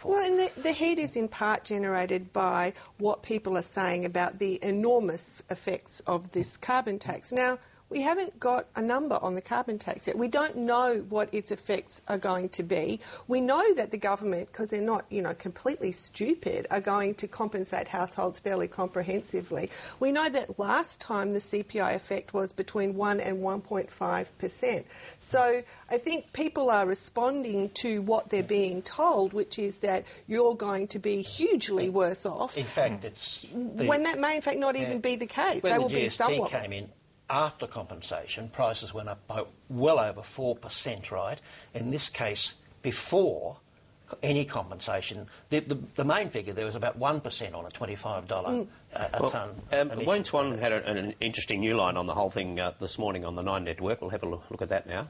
for. Well, and the heat is in part generated by what people are saying about the enormous effects of this carbon tax. Now, we haven't got a number on the carbon tax yet. We don't know what its effects are going to be. We know that the government, because they're not, completely stupid, are going to compensate households fairly comprehensively. We know that last time the CPI effect was between 1 and 1.5%. So I think people are responding to what they're being told, which is that you're going to be hugely worse off. In fact, when that may in fact not even be the case. When they will the be GST somewhat came in, after compensation, prices went up by well over 4%, right? In this case, before any compensation, the main figure there was about 1% on a $25 a tonne. Wayne Swan had an interesting new line on the whole thing this morning on the Nine Network. We'll have a look at that now.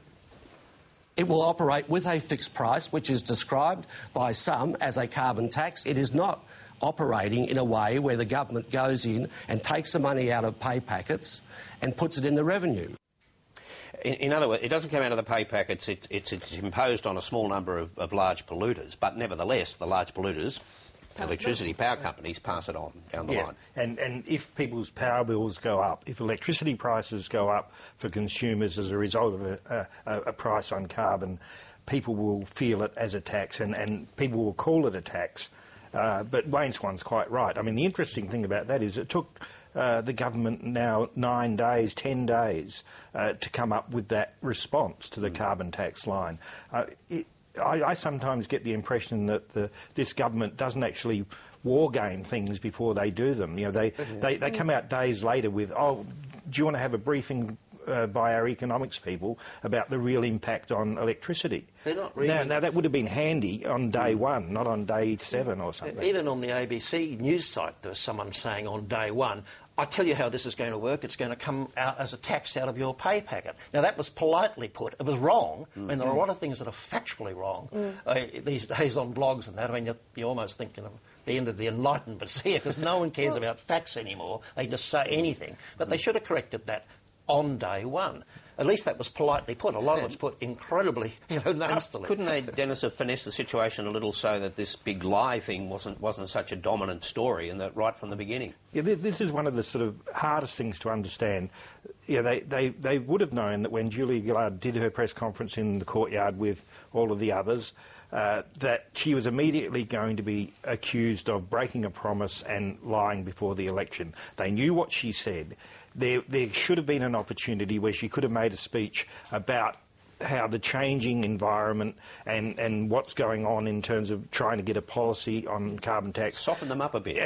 It will operate with a fixed price, which is described by some as a carbon tax. It is not operating in a way where the government goes in and takes the money out of pay packets and puts it in the revenue. In other words, it doesn't come out of the pay packets, it's imposed on a small number of large polluters, but nevertheless, the large polluters, electricity power companies, pass it on down the line. And if people's power bills go up, if electricity prices go up for consumers as a result of a price on carbon, people will feel it as a tax and people will call it a tax. But Wayne Swan's quite right. I mean, the interesting thing about that is it took the government now 9 days, 10 days to come up with that response to the carbon tax line. I sometimes get the impression that this government doesn't actually war game things before they do them. They come out days later with, do you want to have a briefing by our economics people about the real impact on electricity? They're not really... Now, that would have been handy on day one, not on day 7 or something. Even on the ABC news site, there was someone saying on day one, I tell you how this is going to work, it's going to come out as a tax out of your pay packet. Now, that was politely put. It was wrong. I mean, there are a lot of things that are factually wrong these days on blogs and that. I mean, you almost think, the end of the Enlightenment's here, because no one cares about facts anymore. They just say anything. But they should have corrected that on day one. At least that was politely put. A lot of it's put incredibly, nastily. Couldn't they, Dennis, have finessed the situation a little so that this big lie thing wasn't such a dominant story, and that right from the beginning? Yeah, this is one of the sort of hardest things to understand. Yeah, they would have known that when Julia Gillard did her press conference in the courtyard with all of the others, that she was immediately going to be accused of breaking a promise and lying before the election. They knew what she said. There should have been an opportunity where she could have made a speech about how the changing environment and what's going on in terms of trying to get a policy on carbon tax. Soften them up a bit.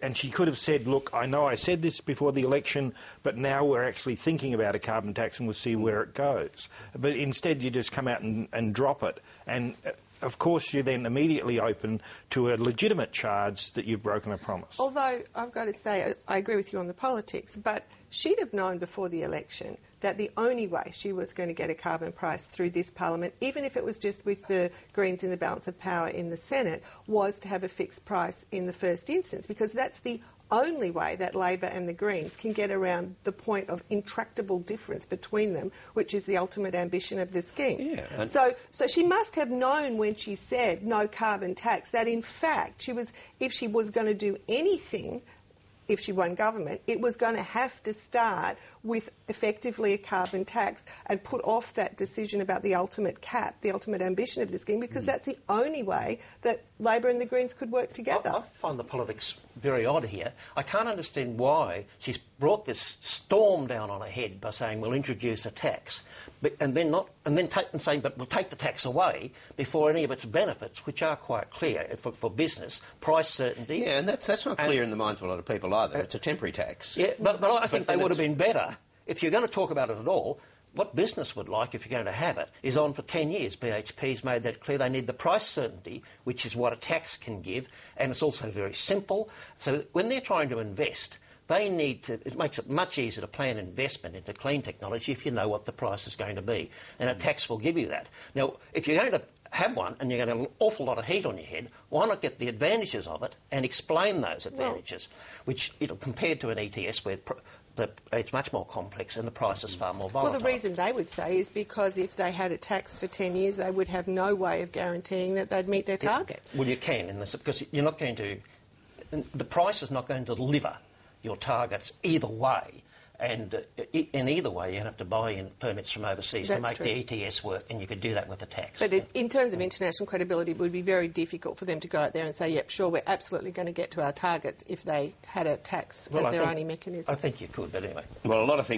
And she could have said, look, I know I said this before the election, but now we're actually thinking about a carbon tax and we'll see where it goes. But instead you just come out and drop it. And of course, you're then immediately open to a legitimate charge that you've broken a promise. Although, I've got to say, I agree with you on the politics, but she'd have known before the election that the only way she was going to get a carbon price through this parliament, even if it was just with the Greens in the balance of power in the Senate, was to have a fixed price in the first instance, because that's the only way that Labor and the Greens can get around the point of intractable difference between them, which is the ultimate ambition of the scheme. Yeah, so she must have known when she said no carbon tax that, in fact, if she was going to do anything, if she won government, it was going to have to start with effectively a carbon tax and put off that decision about the ultimate cap, the ultimate ambition of the scheme, because that's the only way that Labor and the Greens could work together. I find the politics very odd here. I can't understand why she's brought this storm down on her head by saying we'll introduce a tax, but saying but we'll take the tax away before any of its benefits, which are quite clear for business, price certainty. Yeah, and that's not clear in the minds of a lot of people either. It's a temporary tax. Yeah, but I think they would have been better if you're going to talk about it at all. What business would like, if you're going to have it, is on for 10 years. BHP's made that clear. They need the price certainty, which is what a tax can give, and it's also very simple. So when they're trying to invest, they need to... It makes it much easier to plan investment into clean technology if you know what the price is going to be, and a tax will give you that. Now, if you're going to have one and you're going to have an awful lot of heat on your head, why not get the advantages of it and explain those advantages, which, compared to an ETS where it's much more complex and the price is far more volatile. Well, the reason they would say is because if they had a tax for 10 years, they would have no way of guaranteeing that they'd meet their target. Well, you can, because you're not going to... The price is not going to deliver your targets either way. And in either way, you have to buy in permits from overseas to make the ETS work, and you could do that with the tax. But in terms of international credibility, it would be very difficult for them to go out there and say, yep, sure, we're absolutely going to get to our targets if they had a tax as their only mechanism. I think you could, but anyway. Well, a lot of things